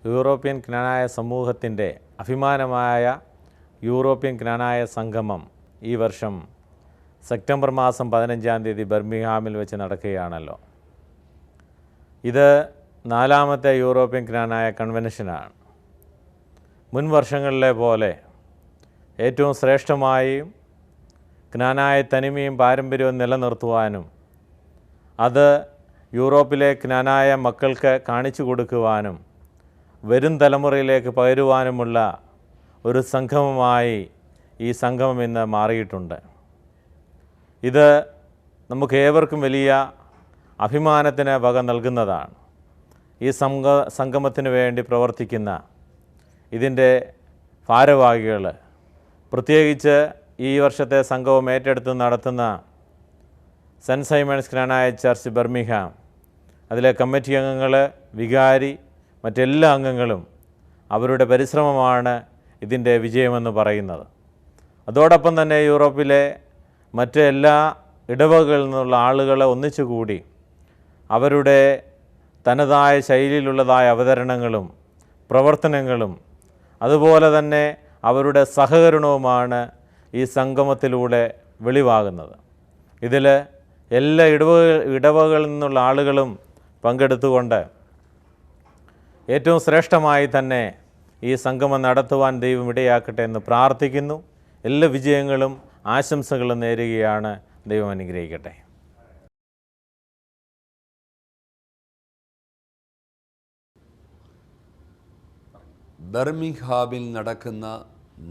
European ജ്ഞാനായ സമൂഹത്തിൻ്റെ അഭിമാനമായ European ജ്ഞാനായ സംഗമം ഈ വർഷം സെപ്റ്റംബർ മാസം 15-ാം തീയതി ബർമിംഗ്ഹാമിൽ വെച്ച് നടക്കുകയാണല്ലോ. ഇത് 4ാമത്തെ യൂറോപ്യൻ ജ്ഞാനായ കൺവെൻഷനാണ്. മുൻ വർഷങ്ങളിലെ പോലെ ഏറ്റവും ശ്രേഷ്ഠമായും ജ്ഞാനായ തനിമയും പാരമ്പര്യവും നിലനിർത്തുവാനും അത് യൂറോപ്പിലെ ജ്ഞാനായ മക്കൾക്ക് കാണിച്ചു കൊടുക്കുവാനും വരും തലമുറയിലേക്ക് പകരുവാനുമുള്ള ഒരു സംഗമമായി ഈ സംഗമം ഇന്ന് മാറിയിട്ടുണ്ട്. ഇത് നമുക്ക് ഏവർക്കും വലിയ അഭിമാനത്തിന് വക നൽകുന്നതാണ്. ഈ സംഗമത്തിന് വേണ്ടി പ്രവർത്തിക്കുന്ന ഇതിൻ്റെ ഭാരവാഹികൾ, പ്രത്യേകിച്ച് ഈ വർഷത്തെ സംഗമം ഏറ്റെടുത്ത് നടത്തുന്ന സെൻറ്റ് സൈമൺസ് ജ്ഞാനായ ചർച്ച് ബർമിംഗ്ഹാം, അതിലെ കമ്മിറ്റി അംഗങ്ങൾ, വികാരി, മറ്റെല്ലാ അംഗങ്ങളും അവരുടെ പരിശ്രമമാണ് ഇതിൻ്റെ വിജയമെന്ന് പറയുന്നത്. അതോടൊപ്പം തന്നെ യൂറോപ്പിലെ മറ്റെല്ലാ ഇടവകളിൽ നിന്നുള്ള ആളുകൾ ഒന്നിച്ചുകൂടി അവരുടെ തനതായ ശൈലിയിലുള്ളതായ അവതരണങ്ങളും പ്രവർത്തനങ്ങളും അതുപോലെ തന്നെ അവരുടെ സഹകരണവുമാണ് ഈ സംഗമത്തിലൂടെ വെളിവാകുന്നത്. ഇതിൽ എല്ലാ ഇടവകളിൽ നിന്നുള്ള ആളുകളും പങ്കെടുത്തുകൊണ്ട് ഏറ്റവും ശ്രേഷ്ഠമായി തന്നെ ഈ സംഗമം നടത്തുവാൻ ദൈവം ഇടയാക്കട്ടെ എന്ന് പ്രാർത്ഥിക്കുന്നു. എല്ലാ വിജയങ്ങളും ആശംസകളും നേരുകയാണ്. ദൈവം അനുഗ്രഹിക്കട്ടെ. ബർമിംഗ്ഹാമിൽ നടക്കുന്ന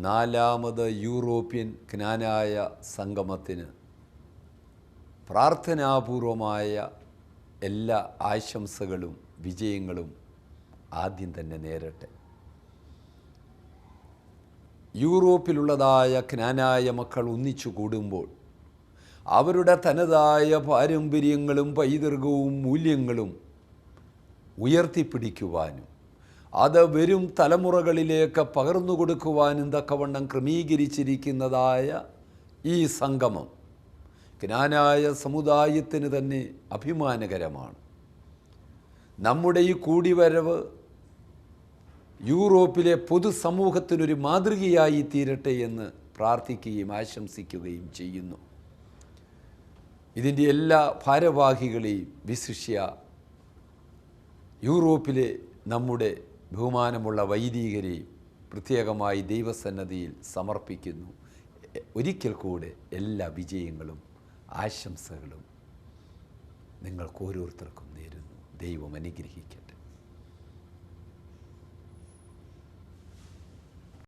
4ാമത് യൂറോപ്യൻ ജ്ഞാനായ സംഗമത്തിന് പ്രാർത്ഥനാപൂർവമായ എല്ലാ ആശംസകളും വിജയങ്ങളും ആദ്യം തന്നെ നേരട്ടെ. യൂറോപ്പിലുള്ളതായ ജ്ഞാനായ മക്കൾ ഒന്നിച്ചു കൂടുമ്പോൾ അവരുടെ തനതായ പാരമ്പര്യങ്ങളും പൈതൃകവും മൂല്യങ്ങളും ഉയർത്തിപ്പിടിക്കുവാനും അത് വരും തലമുറകളിലേക്ക് പകർന്നു കൊടുക്കുവാനും തക്കവണ്ണം ക്രമീകരിച്ചിരിക്കുന്നതായ ഈ സംഗമം ജ്ഞാനായ സമുദായത്തിന് തന്നെ അഭിമാനകരമാണ്. നമ്മുടെ ഈ കൂടിവരവ് യൂറോപ്പിലെ പൊതുസമൂഹത്തിനൊരു മാതൃകയായി തീരട്ടെ എന്ന് പ്രാർത്ഥിക്കുകയും ആശംസിക്കുകയും ചെയ്യുന്നു. ഇതിൻ്റെ എല്ലാ ഭാരവാഹികളെയും വിശിഷ്യ യൂറോപ്പിലെ നമ്മുടെ ബഹുമാനമുള്ള വൈദികരെയും പ്രത്യേകമായി ദൈവസന്നദ്ധിയിൽ സമർപ്പിക്കുന്നു. ഒരിക്കൽ കൂടെ എല്ലാ വിജയങ്ങളും ആശംസകളും നിങ്ങൾക്ക് ഓരോരുത്തർക്കും നേരുന്നു. ദൈവം അനുഗ്രഹിക്കട്ടെ.